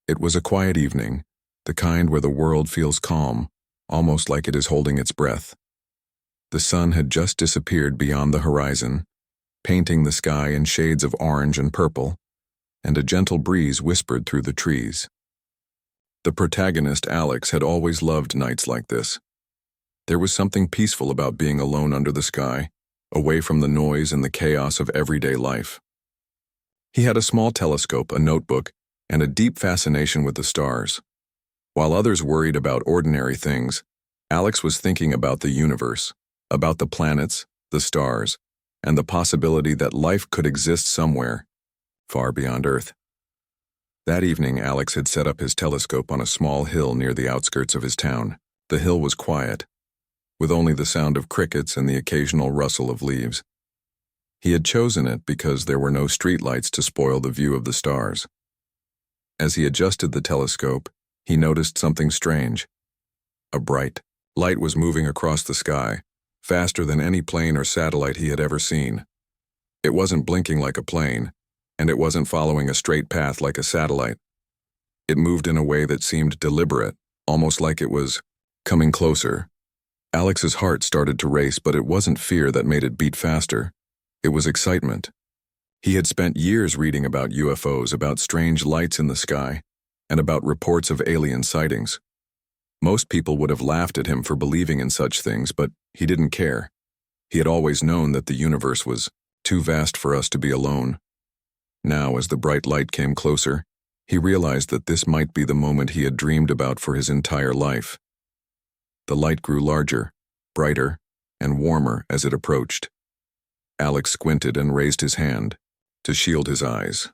It was a quiet evening, the kind where the world feels calm, almost like it is holding its breath. The sun had just disappeared beyond the horizon, painting the sky in shades of orange and purple, and a gentle breeze whispered through the trees. The protagonist, Alex, had always loved nights like this. There was something peaceful about being alone under the sky, away from the noise and the chaos of everyday life. He had a small telescope, a notebook, and a deep fascination with the stars. While others worried about ordinary things, Alex was thinking about the universe, about the planets, the stars, and the possibility that life could exist somewhere, far beyond Earth. That evening, Alex had set up his telescope on a small hill near the outskirts of his town. The hill was quiet, with only the sound of crickets and the occasional rustle of leaves. He had chosen it because there were no streetlights to spoil the view of the stars. As he adjusted the telescope, he noticed something strange. A bright light was moving across the sky, faster than any plane or satellite he had ever seen. It wasn't blinking like a plane, and it wasn't following a straight path like a satellite. It moved in a way that seemed deliberate, almost like it was coming closer. Alex's heart started to race, but it wasn't fear that made it beat faster. It was excitement. He had spent years reading about UFOs, about strange lights in the sky, and about reports of alien sightings. Most people would have laughed at him for believing in such things, but he didn't care. He had always known that the universe was too vast for us to be alone. Now, as the bright light came closer, he realized that this might be the moment he had dreamed about for his entire life. The light grew larger, brighter, and warmer as it approached. Alex squinted and raised his hand to shield his eyes.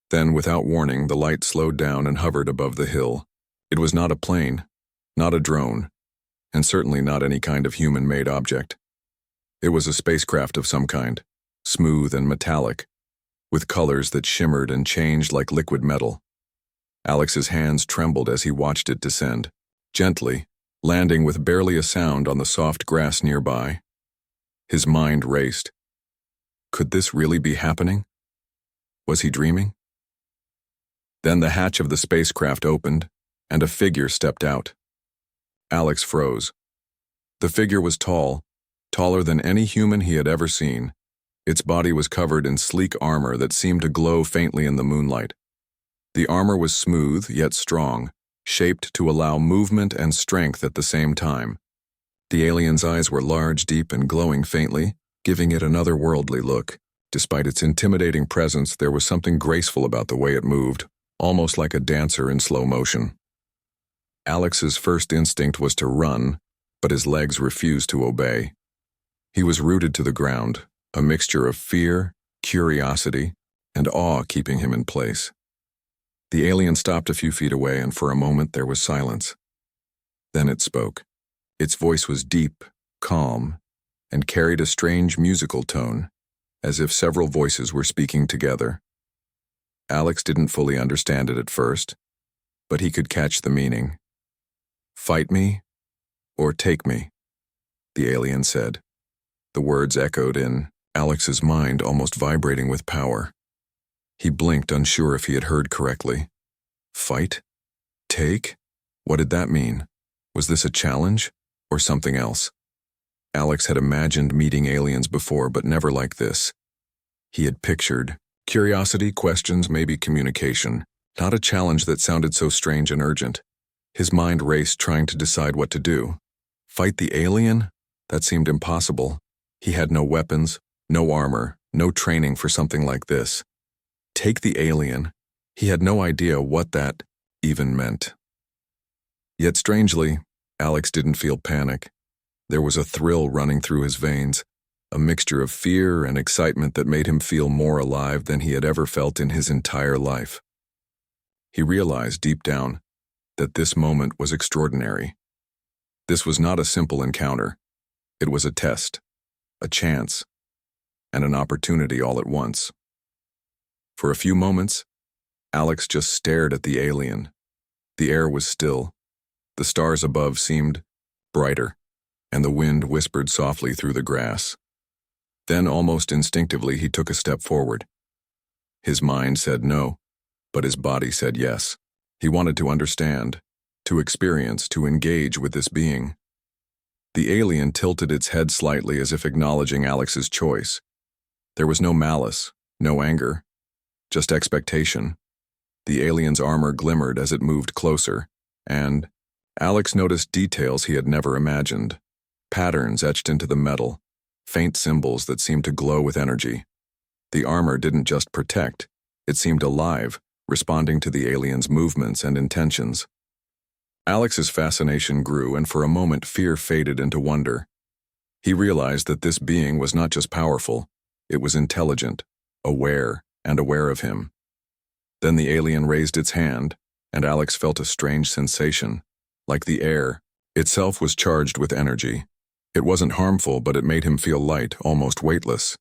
Then, without warning, the light slowed down and hovered above the hill. It was not a plane, not a drone, and certainly not any kind of human-made object. It was a spacecraft of some kind, smooth and metallic, with colors that shimmered and changed like liquid metal. Alex's hands trembled as he watched it descend, gently, landing with barely a sound on the soft grass nearby. His mind raced. Could this really be happening? Was he dreaming? Then the hatch of the spacecraft opened, and a figure stepped out. Alex froze. The figure was tall, taller than any human he had ever seen. Its body was covered in sleek armor that seemed to glow faintly in the moonlight. The armor was smooth, yet strong, shaped to allow movement and strength at the same time. The alien's eyes were large, deep, and glowing faintly, giving it an otherworldly look. Despite its intimidating presence, there was something graceful about the way it moved, almost like a dancer in slow motion. Alex's first instinct was to run, but his legs refused to obey. He was rooted to the ground, a mixture of fear, curiosity, and awe keeping him in place. The alien stopped a few feet away, and for a moment there was silence. Then it spoke. Its voice was deep, calm, and carried a strange musical tone, as if several voices were speaking together. Alex didn't fully understand it at first, but he could catch the meaning. "Fight me, or take me," the alien said. The words echoed in Alex's mind, almost vibrating with power. He blinked, unsure if he had heard correctly. Fight? Take? What did that mean? Was this a challenge, or something else? Alex had imagined meeting aliens before, but never like this. He had pictured curiosity, questions, maybe communication, not a challenge that sounded so strange and urgent. His mind raced, trying to decide what to do. Fight the alien? That seemed impossible. He had no weapons, no armor, no training for something like this. Take the alien? He had no idea what that even meant. Yet strangely, Alex didn't feel panic. There was a thrill running through his veins, a mixture of fear and excitement that made him feel more alive than he had ever felt in his entire life. He realized deep down that this moment was extraordinary. This was not a simple encounter. It was a test, a chance, and an opportunity all at once. For a few moments, Alex just stared at the alien. The air was still. The stars above seemed brighter, and the wind whispered softly through the grass. Then, almost instinctively, he took a step forward. His mind said no, but his body said yes. He wanted to understand, to experience, to engage with this being. The alien tilted its head slightly as if acknowledging Alex's choice. There was no malice, no anger, just expectation. The alien's armor glimmered as it moved closer, and Alex noticed details he had never imagined. Patterns etched into the metal, faint symbols that seemed to glow with energy. The armor didn't just protect, it seemed alive, responding to the alien's movements and intentions. Alex's fascination grew, and for a moment fear faded into wonder. He realized that this being was not just powerful, it was intelligent, aware, and aware of him. Then the alien raised its hand, and Alex felt a strange sensation, like the air itself was charged with energy. It wasn't harmful, but it made him feel light, almost weightless.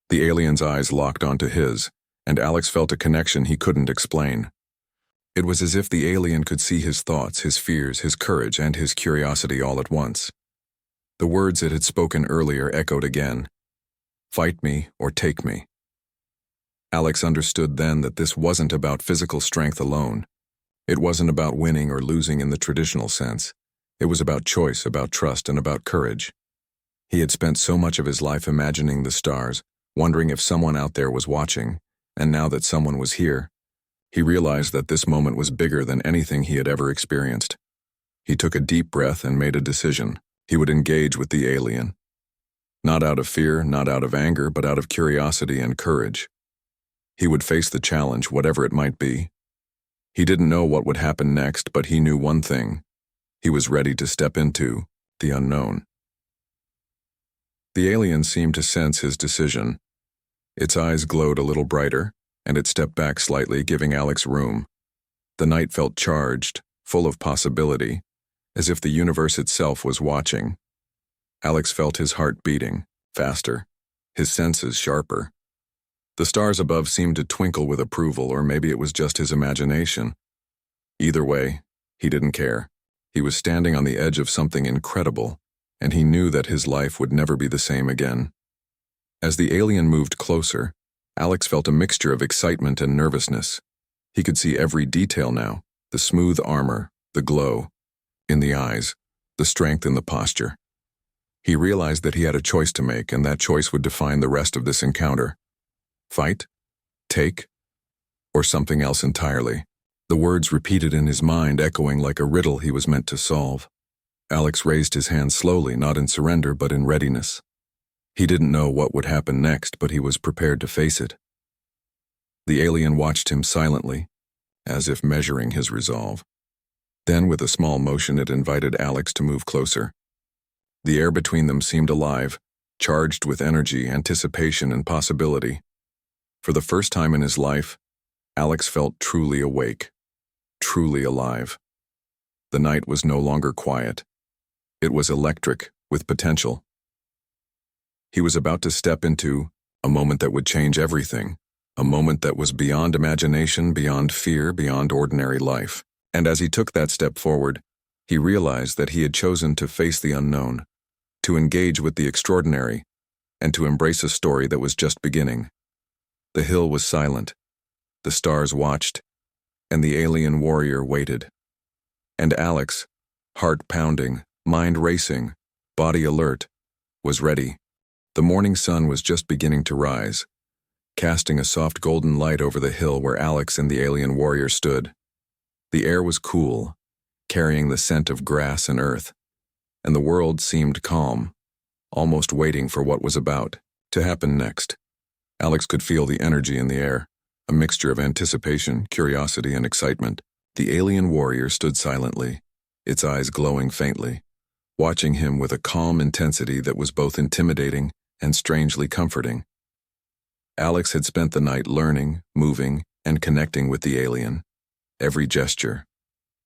The alien's eyes locked onto his, and Alex felt a connection he couldn't explain. It was as if the alien could see his thoughts, his fears, his courage, and his curiosity all at once. The words it had spoken earlier echoed again. "Fight me or take me." Alex understood then that this wasn't about physical strength alone. It wasn't about winning or losing in the traditional sense. It was about choice, about trust, and about courage. He had spent so much of his life imagining the stars, wondering if someone out there was watching, and now that someone was here, he realized that this moment was bigger than anything he had ever experienced. He took a deep breath and made a decision. He would engage with the alien. Not out of fear, not out of anger, but out of curiosity and courage. He would face the challenge, whatever it might be. He didn't know what would happen next, but he knew one thing. He was ready to step into the unknown. The alien seemed to sense his decision. Its eyes glowed a little brighter, and it stepped back slightly, giving Alex room. The night felt charged, full of possibility, as if the universe itself was watching. Alex felt his heart beating, faster, his senses sharper. The stars above seemed to twinkle with approval, or maybe it was just his imagination. Either way, he didn't care. He was standing on the edge of something incredible, and he knew that his life would never be the same again. As the alien moved closer, Alex felt a mixture of excitement and nervousness. He could see every detail now, the smooth armor, the glow in the eyes, the strength in the posture. He realized that he had a choice to make, and that choice would define the rest of this encounter. Fight? Take? Or something else entirely? The words repeated in his mind, echoing like a riddle he was meant to solve. Alex raised his hand slowly, not in surrender, but in readiness. He didn't know what would happen next, but he was prepared to face it. The alien watched him silently, as if measuring his resolve. Then, with a small motion, it invited Alex to move closer. The air between them seemed alive, charged with energy, anticipation, and possibility. For the first time in his life, Alex felt truly awake, truly alive. The night was no longer quiet. It was electric, with potential. He was about to step into a moment that would change everything, a moment that was beyond imagination, beyond fear, beyond ordinary life. And as he took that step forward, he realized that he had chosen to face the unknown, to engage with the extraordinary, and to embrace a story that was just beginning. The hill was silent, the stars watched, and the alien warrior waited. And Alex, heart pounding, mind racing, body alert, was ready. The morning sun was just beginning to rise, casting a soft golden light over the hill where Alex and the alien warrior stood. The air was cool, carrying the scent of grass and earth, and the world seemed calm, almost waiting for what was about to happen next. Alex could feel the energy in the air, a mixture of anticipation, curiosity, and excitement. The alien warrior stood silently, its eyes glowing faintly, watching him with a calm intensity that was both intimidating and strangely comforting. Alex had spent the night learning, moving, and connecting with the alien. Every gesture,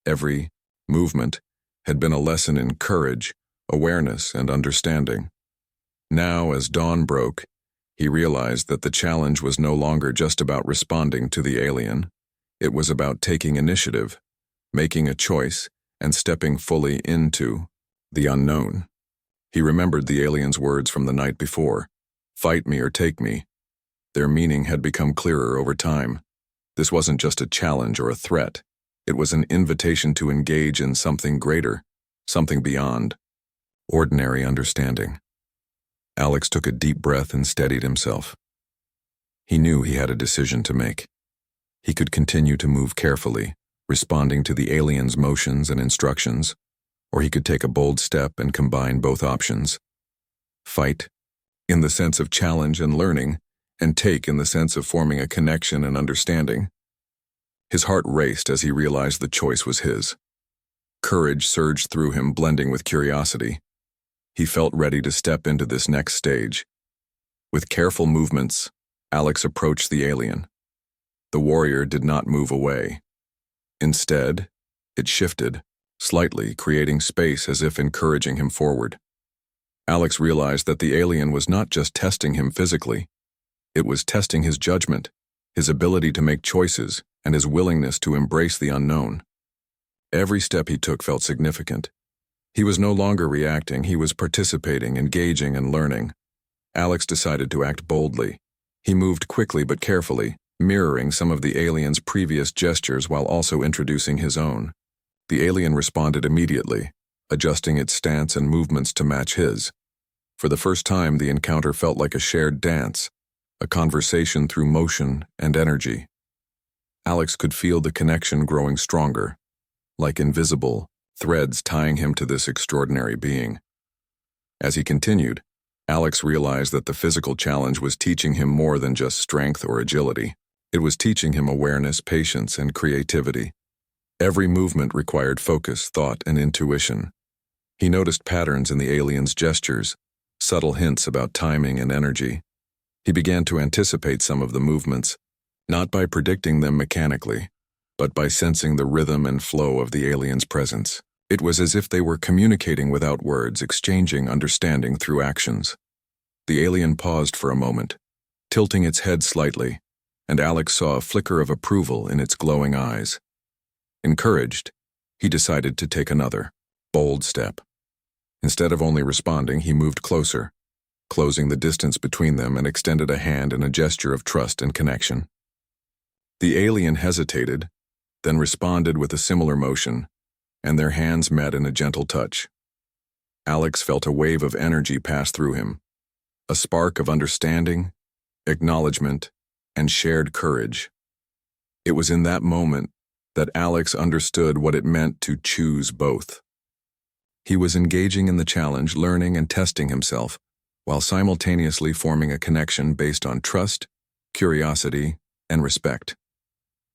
every movement had been a lesson in courage, awareness, and understanding. Now, as dawn broke, he realized that the challenge was no longer just about responding to the alien. It was about taking initiative, making a choice, and stepping fully into the unknown. He remembered the alien's words from the night before, "Fight me or take me." Their meaning had become clearer over time. This wasn't just a challenge or a threat. It was an invitation to engage in something greater, something beyond ordinary understanding. Alex took a deep breath and steadied himself. He knew he had a decision to make. He could continue to move carefully, responding to the alien's motions and instructions, or he could take a bold step and combine both options. Fight, in the sense of challenge and learning, and take in the sense of forming a connection and understanding. His heart raced as he realized the choice was his. Courage surged through him, blending with curiosity. He felt ready to step into this next stage. With careful movements, Alex approached the alien. The warrior did not move away. Instead, it shifted, slightly, creating space as if encouraging him forward. Alex realized that the alien was not just testing him physically. It was testing his judgment, his ability to make choices, and his willingness to embrace the unknown. Every step he took felt significant. He was no longer reacting, he was participating, engaging, and learning. Alex decided to act boldly. He moved quickly but carefully, mirroring some of the alien's previous gestures while also introducing his own. The alien responded immediately, adjusting its stance and movements to match his. For the first time, the encounter felt like a shared dance, a conversation through motion and energy. Alex could feel the connection growing stronger, like invisible threads tying him to this extraordinary being. As he continued, Alex realized that the physical challenge was teaching him more than just strength or agility. It was teaching him awareness, patience, and creativity. Every movement required focus, thought, and intuition. He noticed patterns in the alien's gestures, subtle hints about timing and energy. He began to anticipate some of the movements, not by predicting them mechanically, but by sensing the rhythm and flow of the alien's presence. It was as if they were communicating without words, exchanging understanding through actions. The alien paused for a moment, tilting its head slightly, and Alex saw a flicker of approval in its glowing eyes. Encouraged, he decided to take another, bold step. Instead of only responding, he moved closer, closing the distance between them, and extended a hand in a gesture of trust and connection. The alien hesitated, then responded with a similar motion, and their hands met in a gentle touch. Alex felt a wave of energy pass through him, a spark of understanding, acknowledgement, and shared courage. It was in that moment that Alex understood what it meant to choose both. He was engaging in the challenge, learning and testing himself, while simultaneously forming a connection based on trust, curiosity, and respect.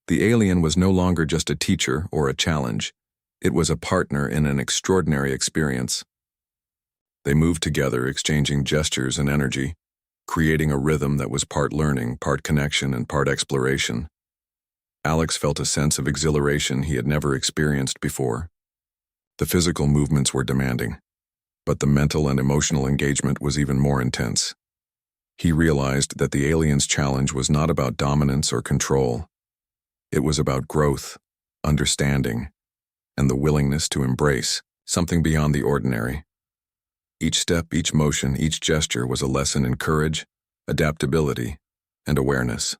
The alien was no longer just a teacher or a challenge. It was a partner in an extraordinary experience. They moved together, exchanging gestures and energy, creating a rhythm that was part learning, part connection, and part exploration. Alex felt a sense of exhilaration he had never experienced before. The physical movements were demanding, but the mental and emotional engagement was even more intense. He realized that the alien's challenge was not about dominance or control. It was about growth, understanding, and the willingness to embrace something beyond the ordinary. Each step, each motion, each gesture was a lesson in courage, adaptability, and awareness.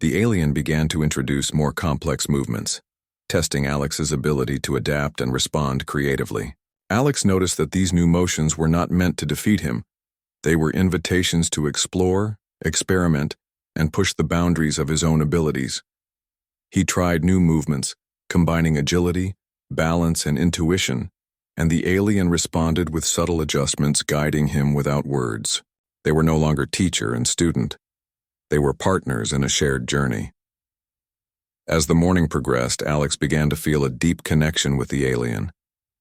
The alien began to introduce more complex movements, testing Alex's ability to adapt and respond creatively. Alex noticed that these new motions were not meant to defeat him. They were invitations to explore, experiment, and push the boundaries of his own abilities. He tried new movements, combining agility, balance, and intuition, and the alien responded with subtle adjustments, guiding him without words. They were no longer teacher and student. They were partners in a shared journey. As the morning progressed, Alex began to feel a deep connection with the alien.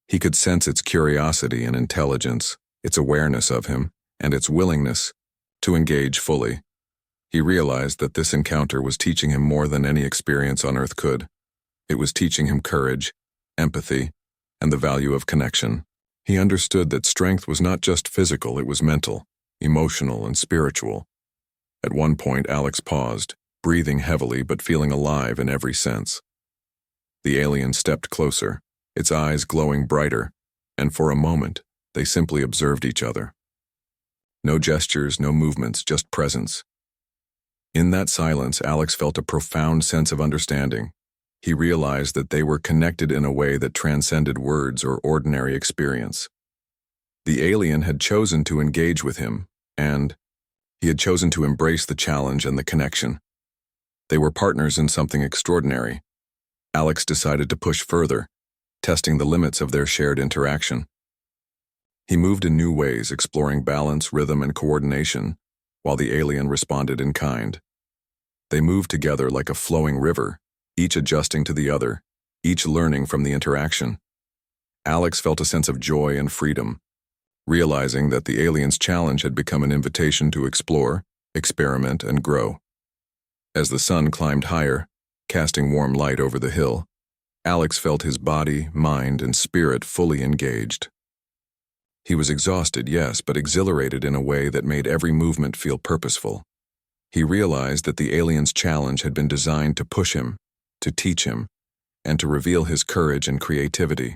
He could sense its curiosity and intelligence, its awareness of him, and its willingness to engage fully. He realized that this encounter was teaching him more than any experience on Earth could. It was teaching him courage, empathy, and the value of connection. He understood that strength was not just physical, it was mental, emotional, and spiritual. At one point, Alex paused, breathing heavily but feeling alive in every sense. The alien stepped closer, its eyes glowing brighter, and for a moment, they simply observed each other. No gestures, no movements, just presence. In that silence, Alex felt a profound sense of understanding. He realized that they were connected in a way that transcended words or ordinary experience. The alien had chosen to engage with him, and he had chosen to embrace the challenge and the connection. They were partners in something extraordinary. Alex decided to push further, testing the limits of their shared interaction. He moved in new ways, exploring balance, rhythm, and coordination, while the alien responded in kind. They moved together like a flowing river, each adjusting to the other, each learning from the interaction. Alex felt a sense of joy and freedom, realizing that the alien's challenge had become an invitation to explore, experiment, and grow. As the sun climbed higher, casting warm light over the hill, Alex felt his body, mind, and spirit fully engaged. He was exhausted, yes, but exhilarated in a way that made every movement feel purposeful. He realized that the alien's challenge had been designed to push him, to teach him, and to reveal his courage and creativity.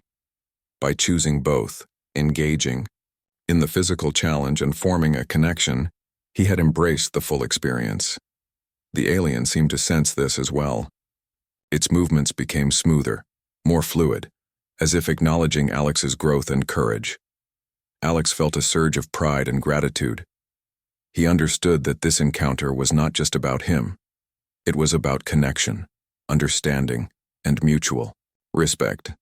By choosing both, engaging in the physical challenge and forming a connection, he had embraced the full experience. The alien seemed to sense this as well. Its movements became smoother, more fluid, as if acknowledging Alex's growth and courage. Alex felt a surge of pride and gratitude. He understood that this encounter was not just about him. It was about connection, understanding, and mutual respect.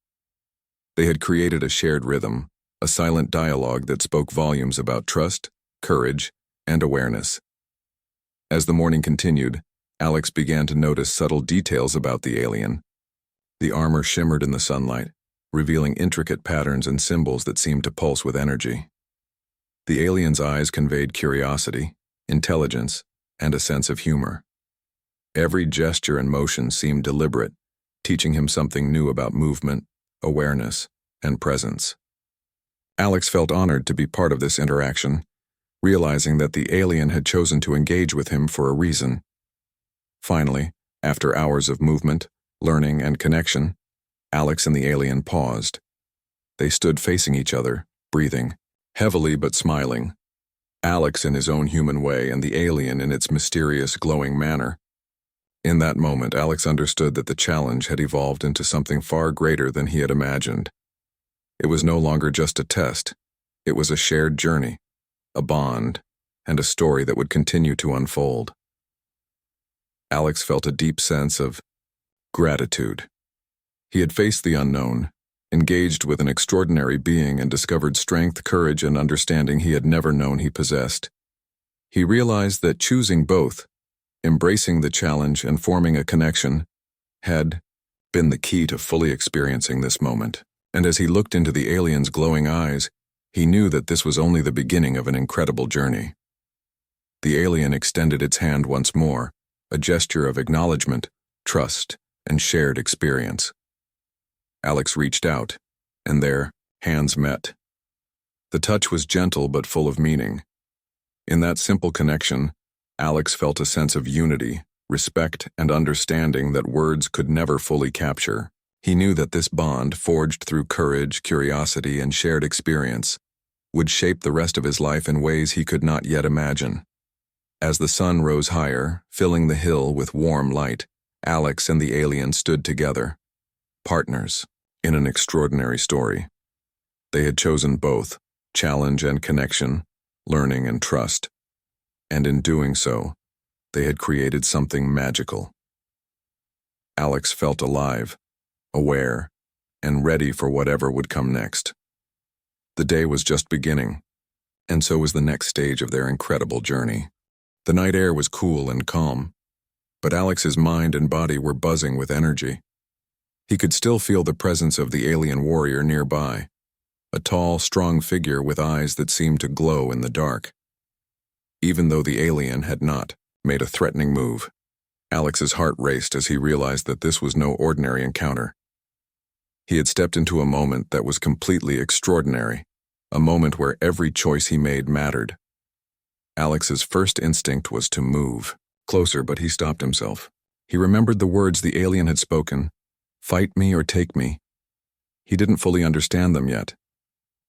They had created a shared rhythm, a silent dialogue that spoke volumes about trust, courage, and awareness. As the morning continued, Alex began to notice subtle details about the alien. The armor shimmered in the sunlight, revealing intricate patterns and symbols that seemed to pulse with energy. The alien's eyes conveyed curiosity, intelligence, and a sense of humor. Every gesture and motion seemed deliberate, teaching him something new about movement, awareness, and presence. Alex felt honored to be part of this interaction, realizing that the alien had chosen to engage with him for a reason. Finally, after hours of movement, learning, and connection, Alex and the alien paused. They stood facing each other, breathing, heavily but smiling. Alex in his own human way and the alien in its mysterious, glowing manner. In that moment, Alex understood that the challenge had evolved into something far greater than he had imagined. It was no longer just a test. It was a shared journey, a bond, and a story that would continue to unfold. Alex felt a deep sense of gratitude. He had faced the unknown, engaged with an extraordinary being, and discovered strength, courage, and understanding he had never known he possessed. He realized that choosing both, embracing the challenge and forming a connection, had been the key to fully experiencing this moment. And as he looked into the alien's glowing eyes, he knew that this was only the beginning of an incredible journey. The alien extended its hand once more, a gesture of acknowledgement, trust, and shared experience. Alex reached out, and their hands met. The touch was gentle but full of meaning. In that simple connection, Alex felt a sense of unity, respect, and understanding that words could never fully capture. He knew that this bond, forged through courage, curiosity, and shared experience, would shape the rest of his life in ways he could not yet imagine. As the sun rose higher, filling the hill with warm light, Alex and the alien stood together, partners in an extraordinary story. They had chosen both, challenge and connection, learning and trust, and in doing so, they had created something magical. Alex felt alive, aware, and ready for whatever would come next. The day was just beginning, and so was the next stage of their incredible journey. The night air was cool and calm, but Alex's mind and body were buzzing with energy. He could still feel the presence of the alien warrior nearby, a tall, strong figure with eyes that seemed to glow in the dark. Even though the alien had not made a threatening move, Alex's heart raced as he realized that this was no ordinary encounter. He had stepped into a moment that was completely extraordinary, a moment where every choice he made mattered. Alex's first instinct was to move closer, but he stopped himself. He remembered the words the alien had spoken, "Fight me or take me." He didn't fully understand them yet.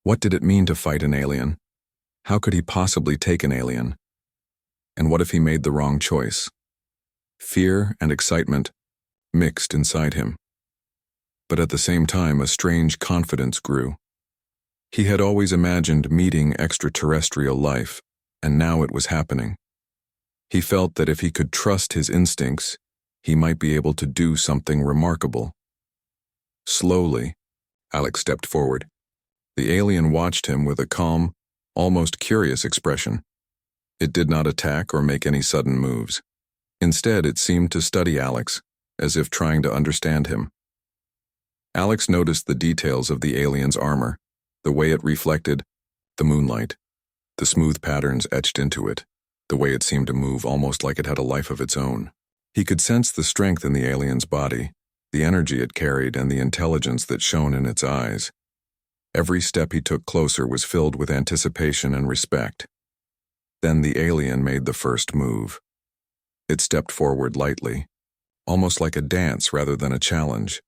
What did it mean to fight an alien? How could he possibly take an alien? And what if he made the wrong choice? Fear and excitement mixed inside him. but at the same time a strange confidence grew. He had always imagined meeting extraterrestrial life, and now it was happening. He felt that if he could trust his instincts, he might be able to do something remarkable. Slowly, Alex stepped forward. The alien watched him with a calm, almost curious expression. It did not attack or make any sudden moves. Instead, it seemed to study Alex, as if trying to understand him. Alex noticed the details of the alien's armor, the way it reflected the moonlight, the smooth patterns etched into it, the way it seemed to move almost like it had a life of its own. He could sense the strength in the alien's body, the energy it carried, and the intelligence that shone in its eyes. Every step he took closer was filled with anticipation and respect. Then the alien made the first move. It stepped forward lightly, almost like a dance rather than a challenge.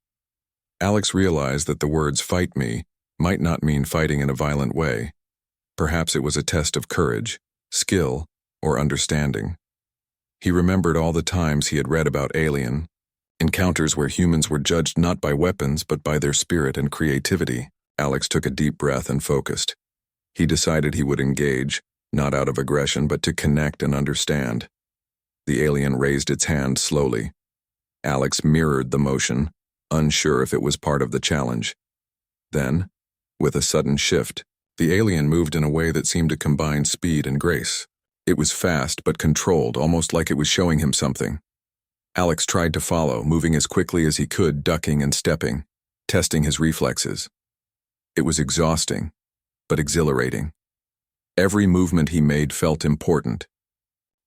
Alex realized that the words "fight me" might not mean fighting in a violent way. Perhaps it was a test of courage, skill, or understanding. He remembered all the times he had read about alien encounters where humans were judged not by weapons but by their spirit and creativity. Alex took a deep breath and focused. He decided he would engage, not out of aggression but to connect and understand. The alien raised its hand slowly. Alex mirrored the motion, unsure if it was part of the challenge. Then, with a sudden shift, the alien moved in a way that seemed to combine speed and grace. It was fast but controlled, almost like it was showing him something. Alex tried to follow, moving as quickly as he could, ducking and stepping, testing his reflexes. It was exhausting, but exhilarating. Every movement he made felt important.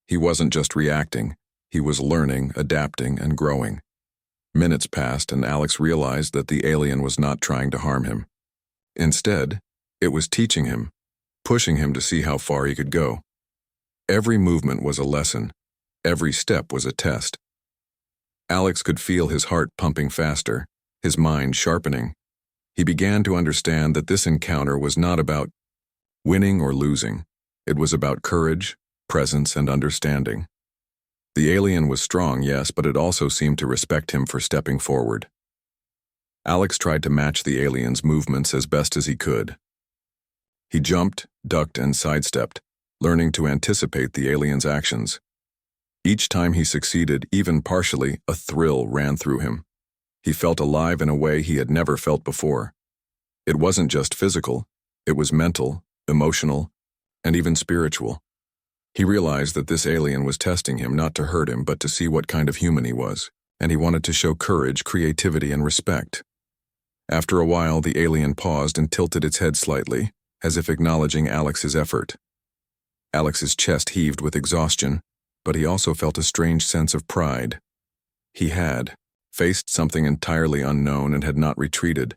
He wasn't just reacting, he was learning, adapting, and growing. Minutes passed, and Alex realized that the alien was not trying to harm him. Instead, it was teaching him, pushing him to see how far he could go. Every movement was a lesson. Every step was a test. Alex could feel his heart pumping faster, his mind sharpening. He began to understand that this encounter was not about winning or losing. It was about courage, presence, and understanding. The alien was strong, yes, but it also seemed to respect him for stepping forward. Alex tried to match the alien's movements as best as he could. He jumped, ducked, and sidestepped, learning to anticipate the alien's actions. Each time he succeeded, even partially, a thrill ran through him. He felt alive in a way he had never felt before. It wasn't just physical, it was mental, emotional, and even spiritual. He realized that this alien was testing him not to hurt him but to see what kind of human he was, and he wanted to show courage, creativity, and respect. After a while, the alien paused and tilted its head slightly, as if acknowledging Alex's effort. Alex's chest heaved with exhaustion, but he also felt a strange sense of pride. He had faced something entirely unknown and had not retreated.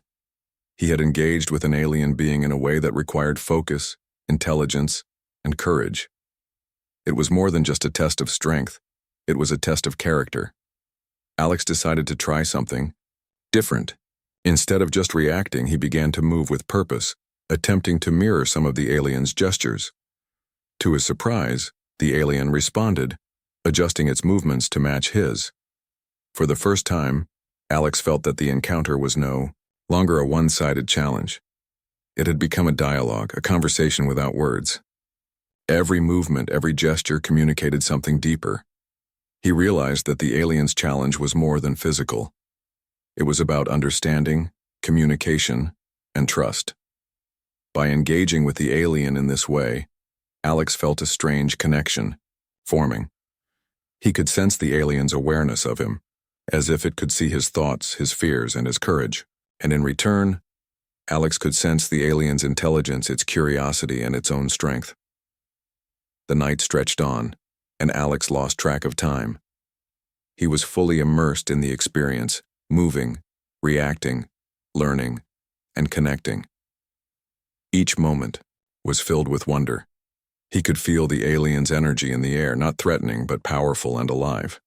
He had engaged with an alien being in a way that required focus, intelligence, and courage. It was more than just a test of strength. It was a test of character. Alex decided to try something different. Instead of just reacting, he began to move with purpose, attempting to mirror some of the alien's gestures. To his surprise, the alien responded, adjusting its movements to match his. For the first time, Alex felt that the encounter was no longer a one-sided challenge. It had become a dialogue, a conversation without words. Every movement, every gesture communicated something deeper. He realized that the alien's challenge was more than physical. It was about understanding, communication, and trust. By engaging with the alien in this way, Alex felt a strange connection forming. He could sense the alien's awareness of him, as if it could see his thoughts, his fears, and his courage. And in return, Alex could sense the alien's intelligence, its curiosity, and its own strength. The night stretched on, and Alex lost track of time. He was fully immersed in the experience, moving, reacting, learning, and connecting. Each moment was filled with wonder. He could feel the alien's energy in the air, not threatening but powerful and alive.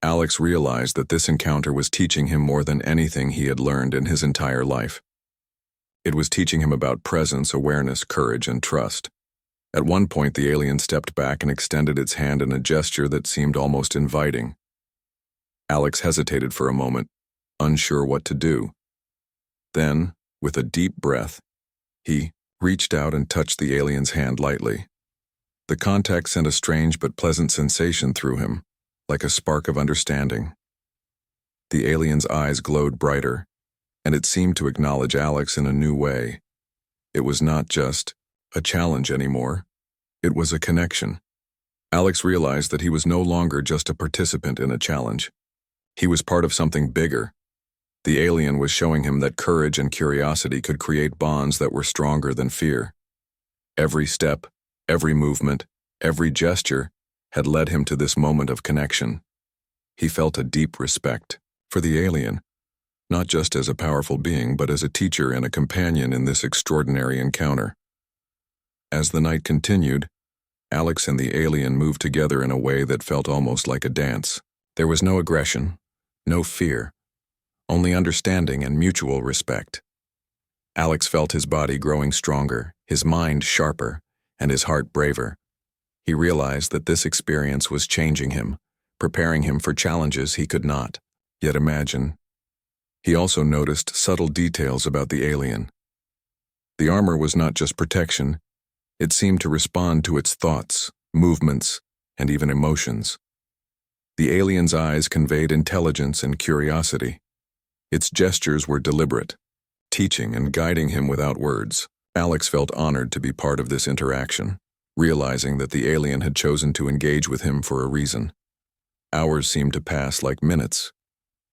Alex realized that this encounter was teaching him more than anything he had learned in his entire life. It was teaching him about presence, awareness, courage, and trust. At one point, the alien stepped back and extended its hand in a gesture that seemed almost inviting. Alex hesitated for a moment, unsure what to do. Then, with a deep breath, he reached out and touched the alien's hand lightly. The contact sent a strange but pleasant sensation through him, like a spark of understanding. The alien's eyes glowed brighter, and it seemed to acknowledge Alex in a new way. It was not just a challenge anymore. It was a connection. Alex realized that he was no longer just a participant in a challenge. He was part of something bigger. The alien was showing him that courage and curiosity could create bonds that were stronger than fear. Every step, every movement, every gesture had led him to this moment of connection. He felt a deep respect for the alien, not just as a powerful being, but as a teacher and a companion in this extraordinary encounter. As the night continued, Alex and the alien moved together in a way that felt almost like a dance. There was no aggression, no fear, only understanding and mutual respect. Alex felt his body growing stronger, his mind sharper, and his heart braver. He realized that this experience was changing him, preparing him for challenges he could not yet imagine. He also noticed subtle details about the alien. The armor was not just protection. It seemed to respond to its thoughts, movements, and even emotions. The alien's eyes conveyed intelligence and curiosity. Its gestures were deliberate, teaching and guiding him without words. Alex felt honored to be part of this interaction, realizing that the alien had chosen to engage with him for a reason. Hours seemed to pass like minutes,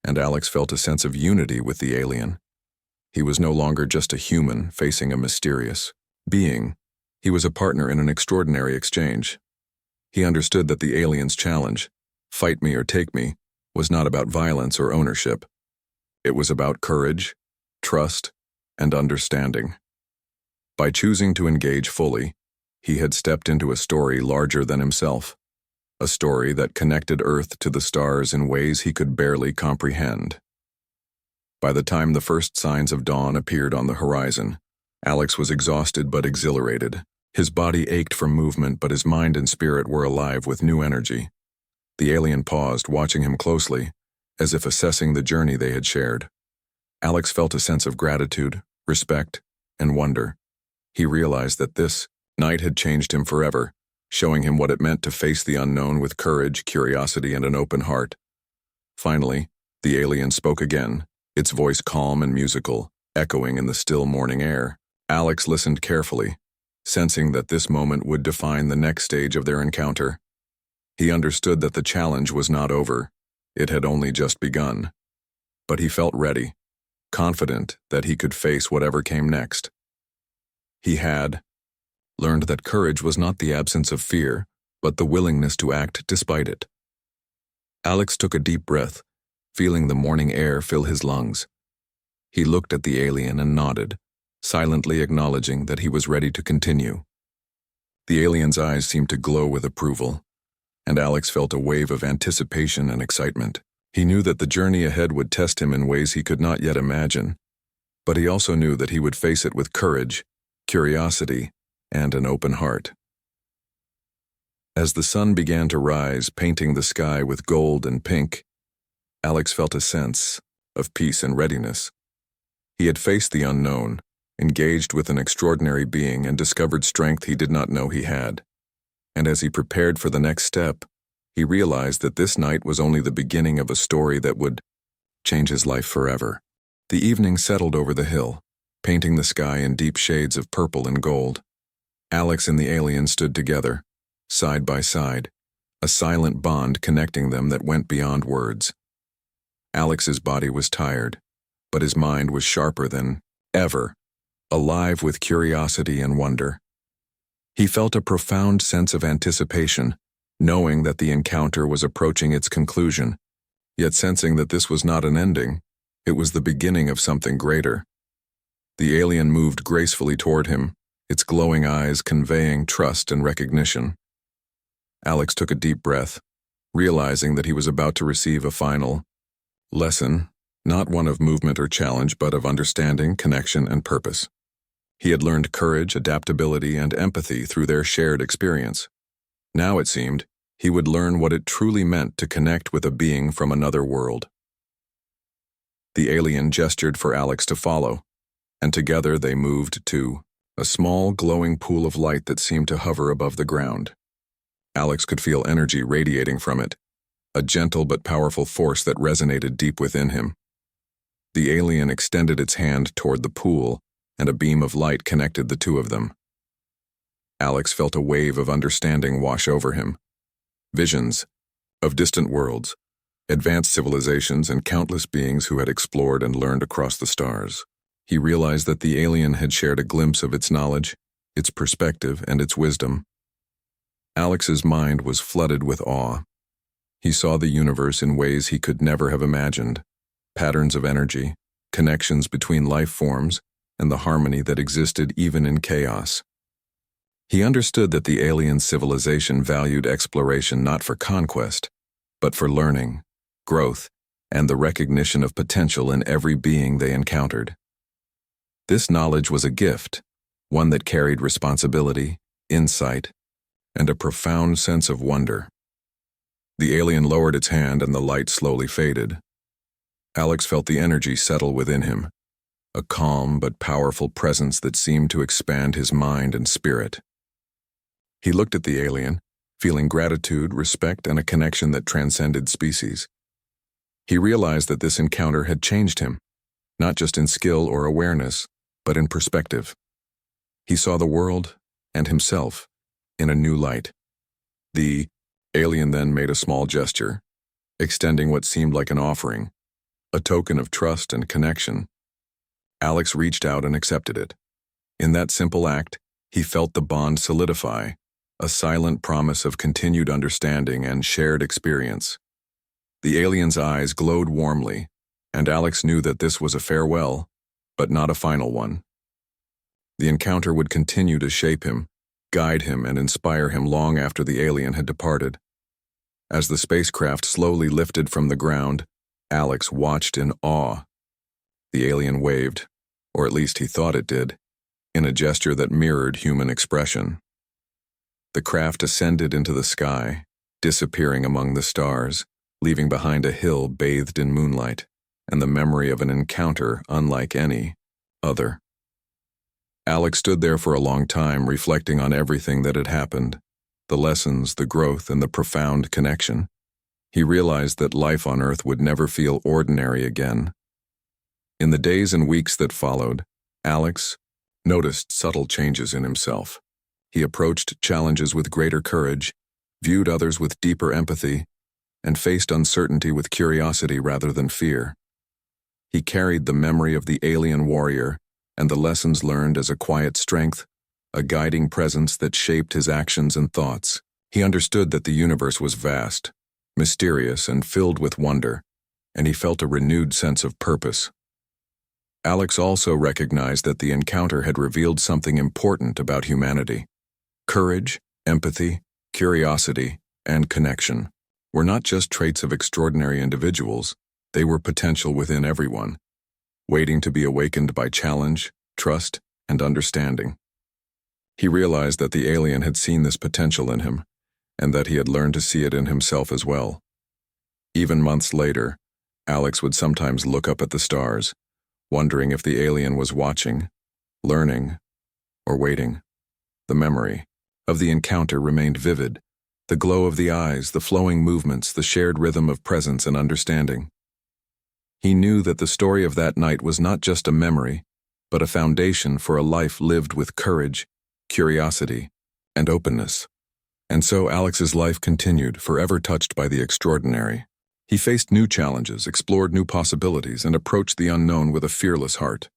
and Alex felt a sense of unity with the alien. He was no longer just a human facing a mysterious being. He was a partner in an extraordinary exchange. He understood that the alien's challenge, fight me or take me, was not about violence or ownership. It was about courage, trust, and understanding. By choosing to engage fully, he had stepped into a story larger than himself, a story that connected Earth to the stars in ways he could barely comprehend. By the time the first signs of dawn appeared on the horizon, Alex was exhausted but exhilarated. His body ached from movement, but his mind and spirit were alive with new energy. The alien paused, watching him closely, as if assessing the journey they had shared. Alex felt a sense of gratitude, respect, and wonder. He realized that this night had changed him forever, showing him what it meant to face the unknown with courage, curiosity, and an open heart. Finally, the alien spoke again, its voice calm and musical, echoing in the still morning air. Alex listened carefully, sensing that this moment would define the next stage of their encounter. He understood that the challenge was not over. It had only just begun. But he felt ready, confident that he could face whatever came next. He had learned that courage was not the absence of fear, but the willingness to act despite it. Alex took a deep breath, feeling the morning air fill his lungs. He looked at the alien and nodded, silently acknowledging that he was ready to continue. The alien's eyes seemed to glow with approval, and Alex felt a wave of anticipation and excitement. He knew that the journey ahead would test him in ways he could not yet imagine, but he also knew that he would face it with courage, curiosity, and an open heart. As the sun began to rise, painting the sky with gold and pink, Alex felt a sense of peace and readiness. He had faced the unknown, engaged with an extraordinary being, and discovered strength he did not know he had. And as he prepared for the next step, he realized that this night was only the beginning of a story that would change his life forever. The evening settled over the hill, painting the sky in deep shades of purple and gold. Alex and the alien stood together, side by side, a silent bond connecting them that went beyond words. Alex's body was tired, but his mind was sharper than ever, alive with curiosity and wonder. He felt a profound sense of anticipation, knowing that the encounter was approaching its conclusion, yet sensing that this was not an ending, it was the beginning of something greater. The alien moved gracefully toward him, its glowing eyes conveying trust and recognition. Alex took a deep breath, realizing that he was about to receive a final lesson, not one of movement or challenge, but of understanding, connection, and purpose. He had learned courage, adaptability, and empathy through their shared experience. Now, it seemed, he would learn what it truly meant to connect with a being from another world. The alien gestured for Alex to follow, and together they moved to a small, glowing pool of light that seemed to hover above the ground. Alex could feel energy radiating from it, a gentle but powerful force that resonated deep within him. The alien extended its hand toward the pool, and a beam of light connected the two of them. Alex felt a wave of understanding wash over him. Visions of distant worlds, advanced civilizations, and countless beings who had explored and learned across the stars. He realized that the alien had shared a glimpse of its knowledge, its perspective, and its wisdom. Alex's mind was flooded with awe. He saw the universe in ways he could never have imagined, patterns of energy, connections between life forms, and the harmony that existed even in chaos. He understood that the alien civilization valued exploration not for conquest, but for learning, growth, and the recognition of potential in every being they encountered. This knowledge was a gift, one that carried responsibility, insight, and a profound sense of wonder. The alien lowered its hand and the light slowly faded. Alex felt the energy settle within him, a calm but powerful presence that seemed to expand his mind and spirit. He looked at the alien, feeling gratitude, respect, and a connection that transcended species. He realized that this encounter had changed him, not just in skill or awareness, but in perspective. He saw the world and himself in a new light. The alien then made a small gesture, extending what seemed like an offering, a token of trust and connection. Alex reached out and accepted it. In that simple act, he felt the bond solidify, a silent promise of continued understanding and shared experience. The alien's eyes glowed warmly, and Alex knew that this was a farewell, but not a final one. The encounter would continue to shape him, guide him, and inspire him long after the alien had departed. As the spacecraft slowly lifted from the ground, Alex watched in awe. The alien waved, or at least he thought it did, in a gesture that mirrored human expression. The craft ascended into the sky, disappearing among the stars, leaving behind a hill bathed in moonlight, and the memory of an encounter unlike any other. Alex stood there for a long time, reflecting on everything that had happened, the lessons, the growth, and the profound connection. He realized that life on Earth would never feel ordinary again. In the days and weeks that followed, Alex noticed subtle changes in himself. He approached challenges with greater courage, viewed others with deeper empathy, and faced uncertainty with curiosity rather than fear. He carried the memory of the alien warrior and the lessons learned as a quiet strength, a guiding presence that shaped his actions and thoughts. He understood that the universe was vast, mysterious, and filled with wonder, and he felt a renewed sense of purpose. Alex also recognized that the encounter had revealed something important about humanity. Courage, empathy, curiosity, and connection were not just traits of extraordinary individuals, they were potential within everyone, waiting to be awakened by challenge, trust, and understanding. He realized that the alien had seen this potential in him, and that he had learned to see it in himself as well. Even months later, Alex would sometimes look up at the stars, wondering if the alien was watching, learning, or waiting. The memory of the encounter remained vivid, the glow of the eyes, the flowing movements, the shared rhythm of presence and understanding. He knew that the story of that night was not just a memory, but a foundation for a life lived with courage, curiosity, and openness. And so Alex's life continued, forever touched by the extraordinary. He faced new challenges, explored new possibilities, and approached the unknown with a fearless heart.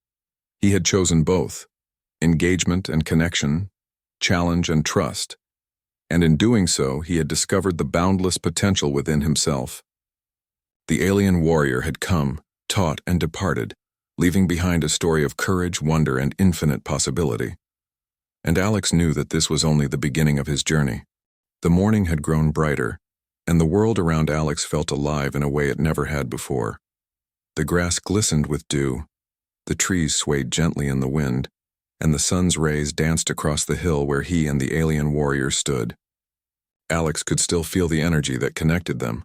He had chosen both, engagement and connection, challenge and trust, and in doing so, he had discovered the boundless potential within himself. The alien warrior had come, taught, and departed, leaving behind a story of courage, wonder, and infinite possibility. And Alex knew that this was only the beginning of his journey. The morning had grown brighter, and the world around Alex felt alive in a way it never had before. The grass glistened with dew, the trees swayed gently in the wind, and the sun's rays danced across the hill where he and the alien warrior stood. Alex could still feel the energy that connected them,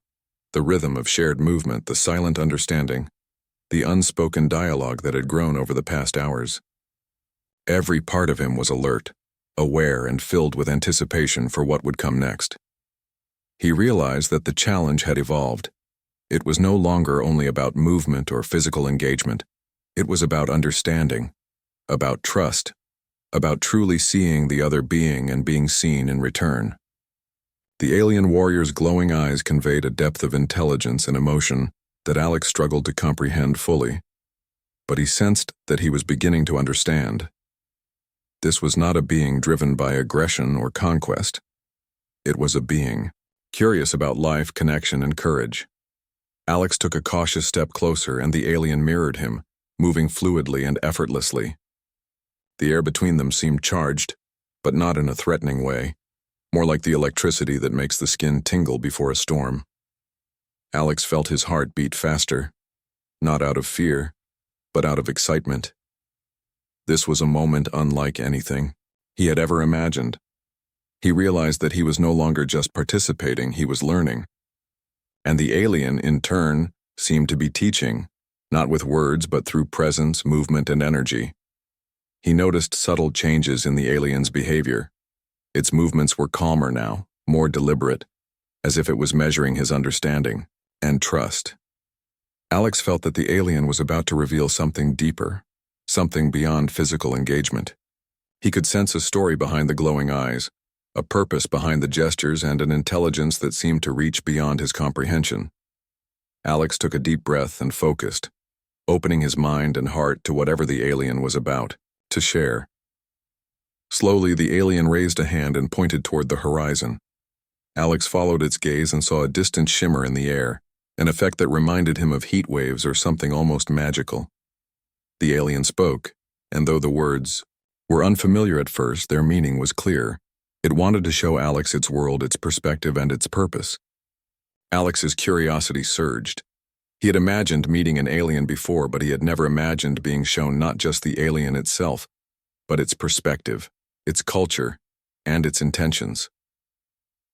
the rhythm of shared movement, the silent understanding. the unspoken dialogue that had grown over the past hours. Every part of him was alert, aware, and filled with anticipation for what would come next. He realized that the challenge had evolved. It was no longer only about movement or physical engagement. It was about understanding, about trust, about truly seeing the other being and being seen in return. The alien warrior's glowing eyes conveyed a depth of intelligence and emotion that Alex struggled to comprehend fully, but he sensed that he was beginning to understand. This was not a being driven by aggression or conquest. It was a being curious about life, connection, and courage. Alex took a cautious step closer, and the alien mirrored him, moving fluidly and effortlessly. The air between them seemed charged, but not in a threatening way, more like the electricity that makes the skin tingle before a storm. Alex felt his heart beat faster, not out of fear, but out of excitement. This was a moment unlike anything he had ever imagined. He realized that he was no longer just participating, he was learning. And the alien, in turn, seemed to be teaching, not with words but through presence, movement, and energy. He noticed subtle changes in the alien's behavior. Its movements were calmer now, more deliberate, as if it was measuring his understanding and trust. Alex felt that the alien was about to reveal something deeper, something beyond physical engagement. He could sense a story behind the glowing eyes, a purpose behind the gestures, and an intelligence that seemed to reach beyond his comprehension. Alex took a deep breath and focused, opening his mind and heart to whatever the alien was about to share. Slowly, the alien raised a hand and pointed toward the horizon. Alex followed its gaze and saw a distant shimmer in the air, an effect that reminded him of heat waves or something almost magical. The alien spoke, and though the words were unfamiliar at first, their meaning was clear. It wanted to show Alex its world, its perspective, and its purpose. Alex's curiosity surged. He had imagined meeting an alien before, but he had never imagined being shown not just the alien itself, but its perspective, its culture, and its intentions.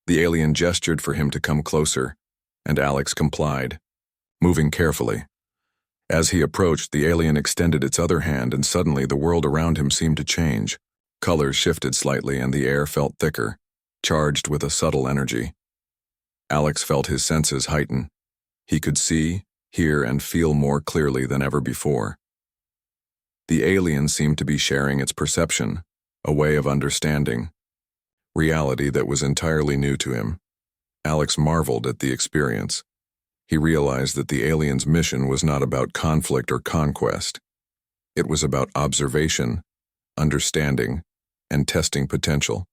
The alien gestured for him to come closer, and Alex complied, moving carefully. As he approached, the alien extended its other hand, and suddenly the world around him seemed to change. Colors shifted slightly, and the air felt thicker, charged with a subtle energy. Alex felt his senses heighten. He could see, hear, and feel more clearly than ever before. The alien seemed to be sharing its perception, a way of understanding reality that was entirely new to him. Alex marveled at the experience. He realized that the alien's mission was not about conflict or conquest. It was about observation, understanding, and testing potential.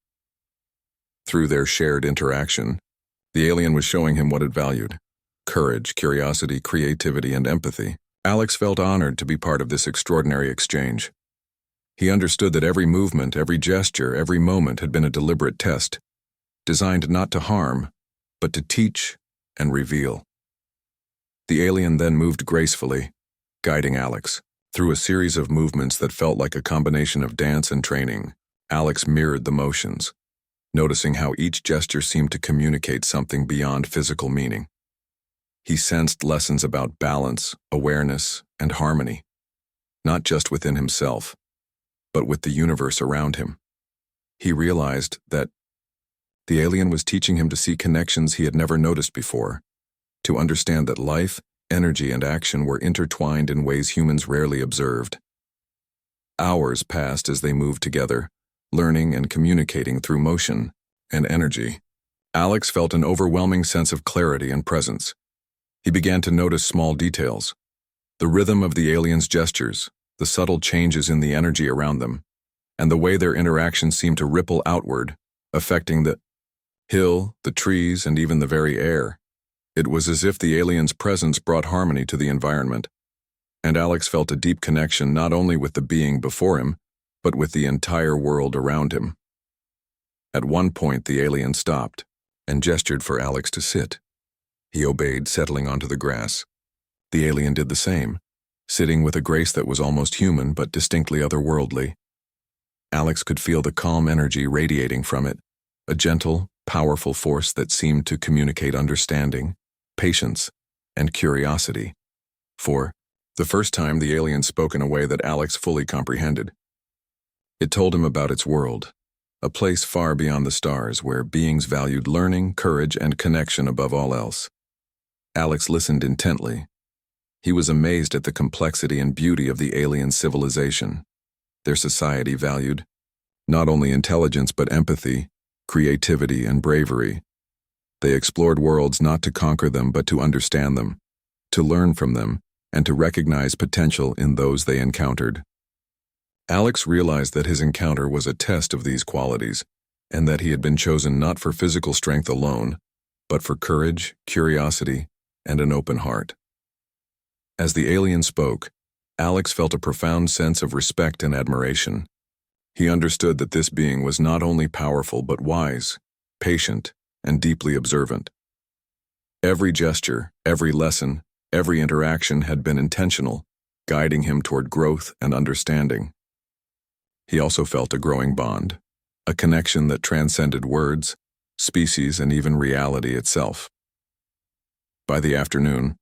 Through their shared interaction, the alien was showing him what it valued: courage, curiosity, creativity, and empathy. Alex felt honored to be part of this extraordinary exchange. He understood that every movement, every gesture, every moment had been a deliberate test, designed not to harm, but to teach and reveal. The alien then moved gracefully, guiding Alex through a series of movements that felt like a combination of dance and training. Alex mirrored the motions, noticing how each gesture seemed to communicate something beyond physical meaning. He sensed lessons about balance, awareness, and harmony, not just within himself, but with the universe around him. He realized that the alien was teaching him to see connections he had never noticed before, to understand that life, energy, and action were intertwined in ways humans rarely observed. Hours passed as they moved together, learning and communicating through motion and energy. Alex felt an overwhelming sense of clarity and presence. He began to notice small details: the rhythm of the alien's gestures, the subtle changes in the energy around them, and the way their interactions seemed to ripple outward, affecting the hill, the trees, and even the very air. It was as if the alien's presence brought harmony to the environment, and Alex felt a deep connection not only with the being before him, but with the entire world around him. At one point, the alien stopped and gestured for Alex to sit. He obeyed, settling onto the grass. The alien did the same, sitting with a grace that was almost human but distinctly otherworldly. Alex could feel the calm energy radiating from it, a gentle, powerful force that seemed to communicate understanding, patience, and curiosity. For The first time, the alien spoke in a way that Alex fully comprehended. It told him about its world, a place far beyond the stars where beings valued learning, courage, and connection above all else. Alex listened intently. He was amazed at the complexity and beauty of the alien civilization. Their society valued not only intelligence but empathy, creativity, and bravery. They explored worlds not to conquer them but to understand them, to learn from them, and to recognize potential in those they encountered. Alex realized that his encounter was a test of these qualities, and that he had been chosen not for physical strength alone, but for courage, curiosity, and an open heart. As the alien spoke, Alex felt a profound sense of respect and admiration. He understood that this being was not only powerful but wise, patient, and deeply observant. Every gesture, every lesson, every interaction had been intentional, guiding him toward growth and understanding. He also felt a growing bond, a connection that transcended words, species, and even reality itself. By the afternoon,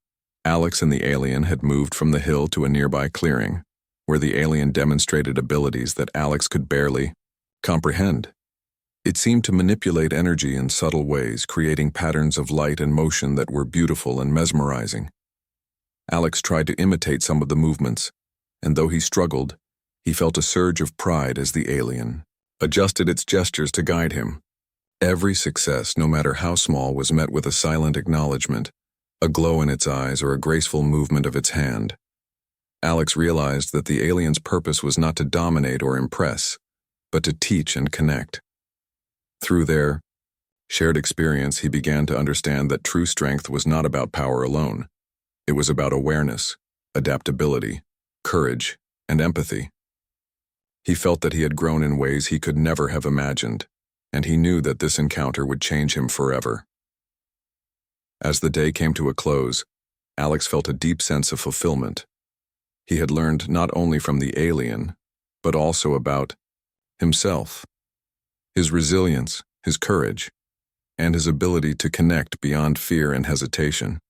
Alex and the alien had moved from the hill to a nearby clearing, where the alien demonstrated abilities that Alex could barely comprehend. It seemed to manipulate energy in subtle ways, creating patterns of light and motion that were beautiful and mesmerizing. Alex tried to imitate some of the movements, and though he struggled, he felt a surge of pride as the alien adjusted its gestures to guide him. Every success, no matter how small, was met with a silent acknowledgement, a glow in its eyes, or a graceful movement of its hand. Alex realized that the alien's purpose was not to dominate or impress, but to teach and connect. Through their shared experience, he began to understand that true strength was not about power alone. It was about awareness, adaptability, courage, and empathy. He felt that he had grown in ways he could never have imagined, and he knew that this encounter would change him forever. As the day came to a close, Alex felt a deep sense of fulfillment. He had learned not only from the alien, but also about himself, his resilience, his courage, and his ability to connect beyond fear and hesitation.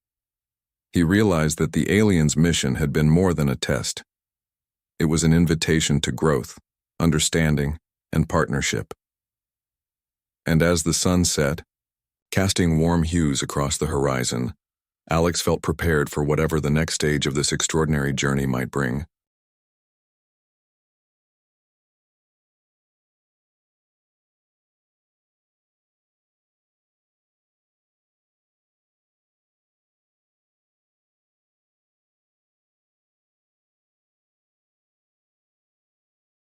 He realized that the alien's mission had been more than a test. It was an invitation to growth, understanding, and partnership. And as the sun set, casting warm hues across the horizon, Alex felt prepared for whatever the next stage of this extraordinary journey might bring.